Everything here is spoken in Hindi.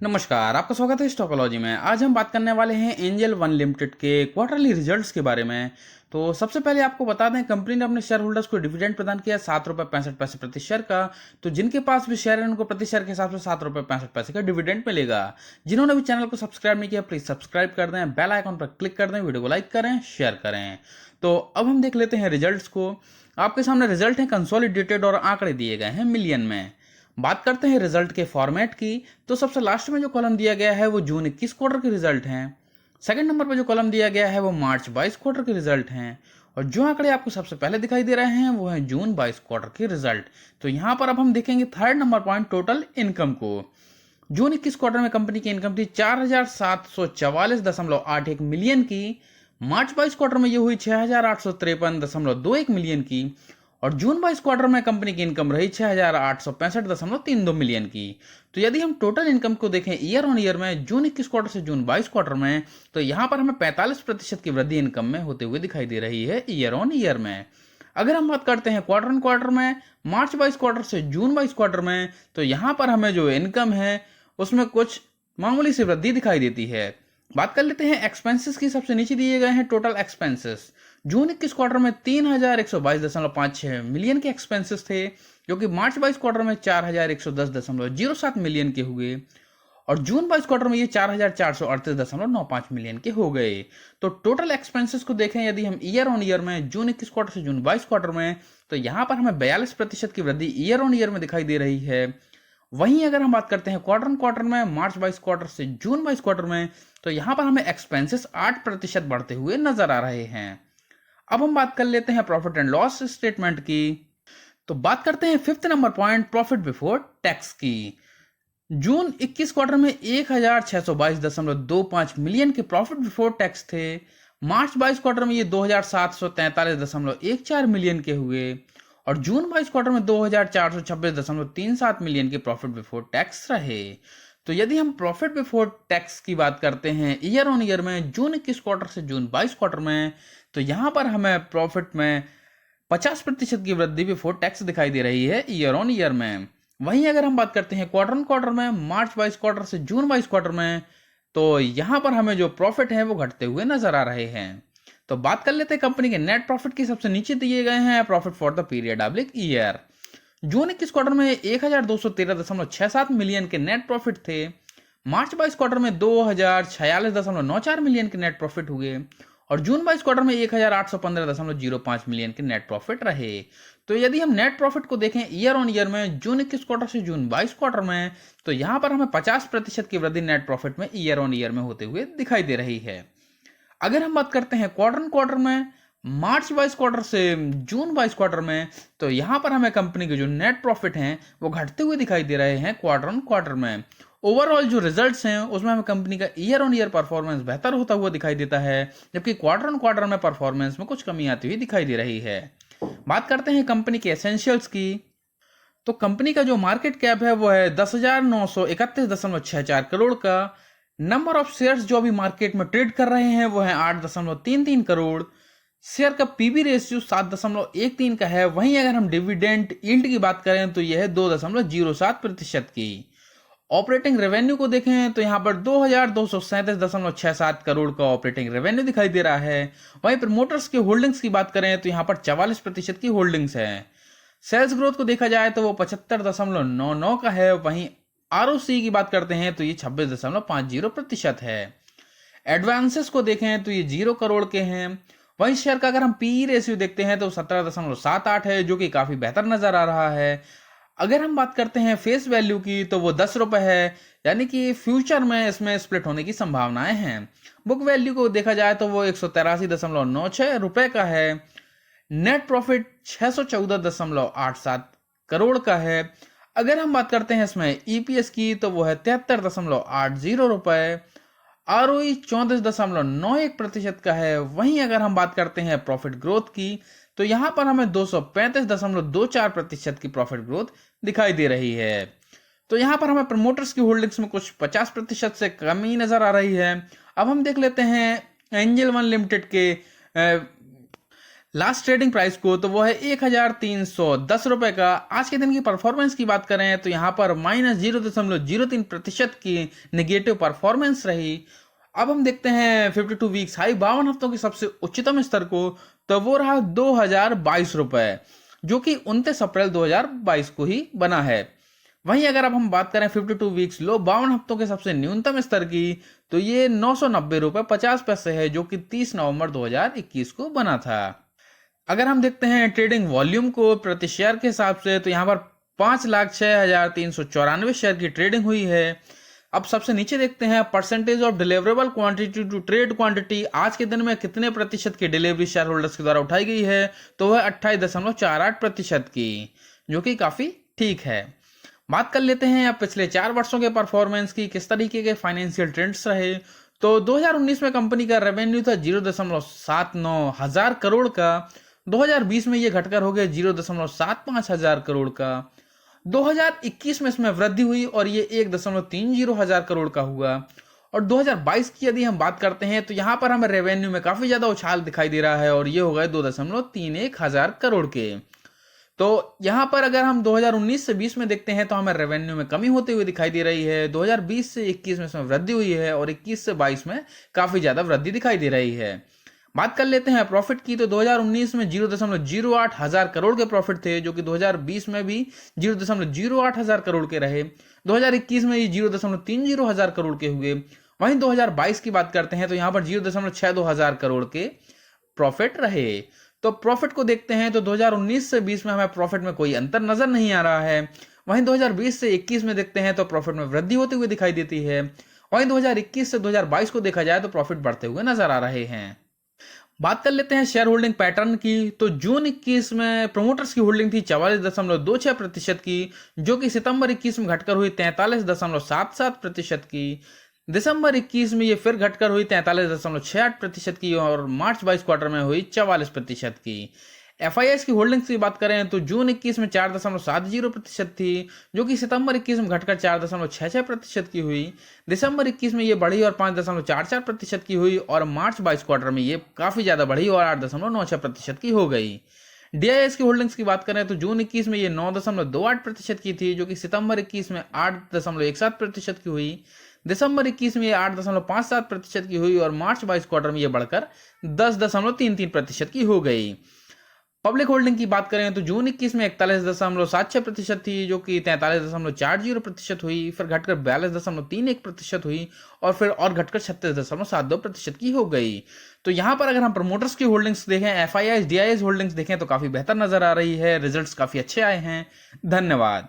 नमस्कार, आपका स्वागत है स्टॉकोलॉजी में। आज हम बात करने वाले हैं एंजल वन लिमिटेड के क्वार्टरली रिजल्ट्स के बारे में। तो सबसे पहले आपको बता दें, कंपनी ने अपने शेयर होल्डर्स को डिविडेंड प्रदान किया ₹7.65 प्रति शेयर का। तो जिनके पास भी शेयर है उनको प्रति शेयर के हिसाब से ₹7.65 का डिविडेंड मिलेगा। जिन्होंने भी चैनल को सब्सक्राइब नहीं किया प्लीज सब्सक्राइब कर दें, बेल आइकॉन पर क्लिक कर दें, वीडियो को लाइक करें, शेयर करें। तो अब हम देख लेते हैं रिजल्ट को। आपके सामने रिजल्ट है कंसोलिडेटेड और आंकड़े दिए गए हैं मिलियन में। बात करते हैं रिजल्ट के फॉर्मेट की। तो सबसे लास्ट में जो कॉलम दिया गया है वो जून 21 क्वार्टर के रिजल्ट हैं। सेकंड नंबर पर जो कॉलम दिया गया है वो मार्च 22 क्वार्टर के रिजल्ट हैं। और जो आंकड़े आपको सबसे पहले दिखाई दे रहे हैं वो है जून 22 क्वार्टर के रिजल्ट। तो यहां पर अब हम देखेंगे third number point, total income को। जून 21 क्वार्टर में कंपनी की इनकम थी 4,744.81 मिलियन की। मार्च 22 क्वार्टर में ये हुई 6,853.21 मिलियन की। और जून 22 क्वार्टर में कंपनी की इनकम रही 6,865.32 मिलियन की। तो यदि हम टोटल इनकम को देखें ईयर ऑन ईयर में, जून 21 क्वार्टर से जून 22 क्वार्टर में, तो यहां पर हमें 45% की वृद्धि इनकम में होते हुए दिखाई दे रही है ईयर ऑन ईयर में। अगर हम बात करते हैं क्वार्टर ऑन क्वार्टर में, मार्च 22 क्वार्टर से जून 22 क्वार्टर में, तो यहां पर हमें जो इनकम है उसमें कुछ मामूली सी वृद्धि दिखाई देती है। बात कर लेते हैं एक्सपेंसेस की। सबसे नीचे दिए गए हैं टोटल एक्सपेंसेस। जून 21 क्वार्टर में 3,122.56 मिलियन के एक्सपेंसेस थे, जो कि मार्च 22 क्वार्टर में 4,110.07 मिलियन के हुए। और जून 22 क्वार्टर में ये 4,438.95 मिलियन के हो गए। तो टोटल एक्सपेंसेस को देखें यदि हम ईयर ऑन ईयर में, जून 21 क्वार्टर से जून 22 क्वार्टर में, तो यहां पर हमें 42% की वृद्धि ईयर ऑन ईयर में दिखाई दे रही है। वहीं अगर हम बात करते हैं क्वार्टर ऑन क्वार्टर में, मार्च 22 क्वार्टर से जून 22 क्वार्टर में, तो यहां पर हमें एक्सपेंसेस 8% बढ़ते हुए नजर आ रहे हैं। अब हम बात कर लेते हैं प्रॉफिट एंड लॉस स्टेटमेंट की। तो बात करते हैं fifth number point, profit before tax की। जून 21 क्वार्टर में 1,622.25 मिलियन के प्रॉफिट बिफोर टैक्स थे। मार्च 22 क्वार्टर में ये 2,743.14 मिलियन के हुए। और जून 22 क्वार्टर में 2,426.37 मिलियन के प्रॉफिट बिफोर टैक्स रहे। तो यदि हम प्रॉफिट बिफोर टैक्स की बात करते हैं ईयर ऑन ईयर में, जून 21 क्वार्टर से जून 22 क्वार्टर में, तो यहां पर हमें प्रॉफिट में 50% की वृद्धि बिफोर टैक्स दिखाई दे रही है ईयर ऑन ईयर में। वहीं अगर हम बात करते हैं क्वार्टर ऑन क्वार्टर में, मार्च 22 क्वार्टर से जून 22 क्वार्टर में, तो यहां पर हमें जो प्रॉफिट है वो घटते हुए नजर आ रहे हैं। तो बात कर लेते हैं कंपनी के नेट प्रॉफिट की। सबसे नीचे दिए गए हैं profit for the period oblique year. June 21 quarter में 1,213.67 मिलियन के नेट प्रॉफिट थे। मार्च 22 क्वार्टर में 2,046.94 मिलियन के नेट प्रॉफिट हुए। और जून 22 क्वार्टर में 1,815.05 मिलियन के नेट प्रॉफिट रहे। तो यदि हम नेट प्रॉफिट को देखें ईयर ऑन ईयर में, जून 21 क्वार्टर से जून 22 क्वार्टर में, तो यहां पर हमें 50% की वृद्धि नेट प्रॉफिट में ईयर ऑन ईयर में होते हुए दिखाई दे रही है। अगर हम बात करते हैं क्वार्टर ऑन क्वार्टर में, मार्च 22 क्वार्टर से जून 22 क्वार्टर में, तो यहां पर हमें कंपनी के जो नेट प्रॉफिट हैं वो घटते हुए दिखाई दे रहे हैं क्वार्टर ऑन क्वार्टर में। ओवरऑल जो रिजल्ट्स हैं उसमें हमें कंपनी का ईयर ऑन ईयर परफॉर्मेंस बेहतर होता हुआ दिखाई देता है, जबकि क्वार्टर ऑन क्वार्टर में परफॉर्मेंस में कुछ कमी आती हुई दिखाई दे रही है। बात करते हैं कंपनी के एसेंशियल्स की। तो कंपनी का जो मार्केट कैप है वो है 10,931.64 करोड़ का। नंबर ऑफ शेयर्स जो अभी मार्केट में ट्रेड कर रहे हैं वो है 8.33 करोड़। शेयर का पीबी रेशियो 7.13 का है। वहीं अगर हम डिविडेंड यील्ड की बात करें तो यह है 2.07% की। ऑपरेटिंग रेवेन्यू को देखें तो यहां पर 2,237.67 करोड़ का ऑपरेटिंग रेवेन्यू दिखाई दे रहा है। वहीं प्रमोटर्स के होल्डिंग्स की बात करें तो यहां पर 44% की होल्डिंग्स है। सेल्स ग्रोथ को देखा जाए तो वो 75.99 का है। वहीं आरओसी की बात करते हैं तो ये 26.50% है। एडवांसेस को देखें तो ये 0 करोड़ के हैं। वहीं शेयर का अगर हम पी रेशियो देखते हैं तो 17.78 है, जो कि काफी बेहतर नजर आ रहा है। अगर हम बात करते हैं फेस वैल्यू की तो वो 10 रुपए है, यानी कि फ्यूचर में इसमें स्प्लिट होने की संभावनाएं हैं। बुक वैल्यू को देखा जाए तो वो 183.96 रुपए का है। नेट प्रॉफिट 614.87 करोड़ का है। अगर हम बात करते हैं इसमें ईपीएस की तो वो है 73.80 रुपए। आरओई 34.91% का है। वहीं अगर हम बात करते हैं प्रॉफिट ग्रोथ की तो यहां पर हमें 235.24% की प्रॉफिट ग्रोथ दिखाई दे रही है। तो यहां पर हमें प्रमोटर्स की होल्डिंग्स में कुछ 50% से कमी नजर आ रही है। अब हम देख लेते हैं एंजल वन लिमिटेड के लास्ट ट्रेडिंग प्राइस को तो वो है 1310 रुपए का। आज के दिन की परफॉर्मेंस की बात करें तो यहाँ पर -0.03% की नेगेटिव परफॉर्मेंस रही। अब हम देखते हैं 52 वीक्स हाई 52 हफ्तों के सबसे उच्चतम स्तर को, तो वो रहा 2022 रुपए, जो कि 29 अप्रैल 2022 को ही बना है। वहीं अगर अब हम बात करें 52 वीक्स लो 52 हफ्तों के सबसे न्यूनतम स्तर की, तो ये 990 रुपए 50 पैसे है, जो कि 30 नवंबर 2021 को बना था। अगर हम देखते हैं ट्रेडिंग वॉल्यूम को प्रति शेयर के हिसाब से, तो यहाँ पर 5,06,394 शेयर की ट्रेडिंग हुई है। अब सबसे नीचे देखते हैं percentage of deliverable quantity to trade quantity, आज के दिन में कितने प्रतिशत की डिलीवरी शेयर होल्डर्स के द्वारा उठाई गई है, तो वह 28.48% की, जो कि काफी ठीक है। बात कर लेते हैं अब पिछले 4 वर्षों के परफॉर्मेंस की, किस तरीके के फाइनेंशियल ट्रेंड्स रहे। तो 2019 में कंपनी का रेवेन्यू था 0.79 हजार करोड़ का। 2020 में ये घटकर हो गया 0.75 हजार करोड़ का। 2021 में इसमें वृद्धि हुई और ये 1.30 हजार करोड़ का हुआ। और 2022 की यदि हम बात करते हैं तो यहाँ पर हमें रेवेन्यू में काफी ज्यादा उछाल दिखाई दे रहा है और ये हो गए 2.31 हजार करोड़ के। तो यहां पर अगर हम 2019 से 20 में देखते हैं तो हमें रेवेन्यू में कमी होती हुई दिखाई दे रही है। 2020 से 21 में इसमें वृद्धि हुई है और 21 से 22 में काफी ज्यादा वृद्धि दिखाई दे रही है। बात कर लेते हैं प्रॉफिट की, तो 2019 में 0.08 हजार करोड़ के प्रॉफिट थे, जो कि 2020 में भी 0.08 हजार करोड़ के रहे। 2021 में ये 0.30 हजार करोड़ के हुए। वहीं 2022 की बात करते हैं तो यहाँ पर 0.62 हजार करोड़ के प्रॉफिट रहे। तो प्रॉफिट को देखते हैं तो 2019 से 20 में हमें प्रॉफिट में कोई अंतर नजर नहीं आ रहा है। वहीं 2020 से 21 में देखते हैं तो प्रॉफिट में वृद्धि होती हुई दिखाई देती है। वहीं 2021 से 2022 को देखा जाए तो प्रॉफिट बढ़ते हुए नजर आ रहे हैं। बात कर लेते हैं शेयर होल्डिंग पैटर्न की, तो जून 21 में प्रोमोटर्स की होल्डिंग थी 44.26% की, जो कि सितंबर 21 में घटकर हुई 43.77% की। दिसंबर 21 में ये फिर घटकर हुई 43.68% की और मार्च 22 क्वार्टर में हुई 44% की। एफआईआई की होल्डिंग्स की बात करें तो जून 21 में 4.70% थी, जो कि सितंबर 21 में घटकर 4.66% की हुई। दिसंबर 21 में ये बढ़ी और 5.44% की हुई और मार्च 22 क्वार्टर में ये काफी ज्यादा बढ़ी और 8.96% की हो गई। डीआईएस की होल्डिंग्स की बात करें तो जून 21 में ये 9.28% की थी, जो कि सितंबर 21 में 8.17% की हुई। दिसंबर 21 में ये 8.57% की हुई और मार्च 22 क्वार्टर में ये बढ़कर 10.33% की हो गई। पब्लिक होल्डिंग की बात करें तो जून 21 में 41.76% थी, जो कि 43.40% हुई, फिर घटकर 42.31% हुई और फिर और घटकर 36.72% की हो गई। तो यहां पर अगर हम प्रमोटर्स की होल्डिंग्स देखें, एफआईआई डीआईएस होल्डिंग्स देखें तो काफी बेहतर नजर आ रही है, रिजल्ट्स काफी अच्छे आए हैं। धन्यवाद।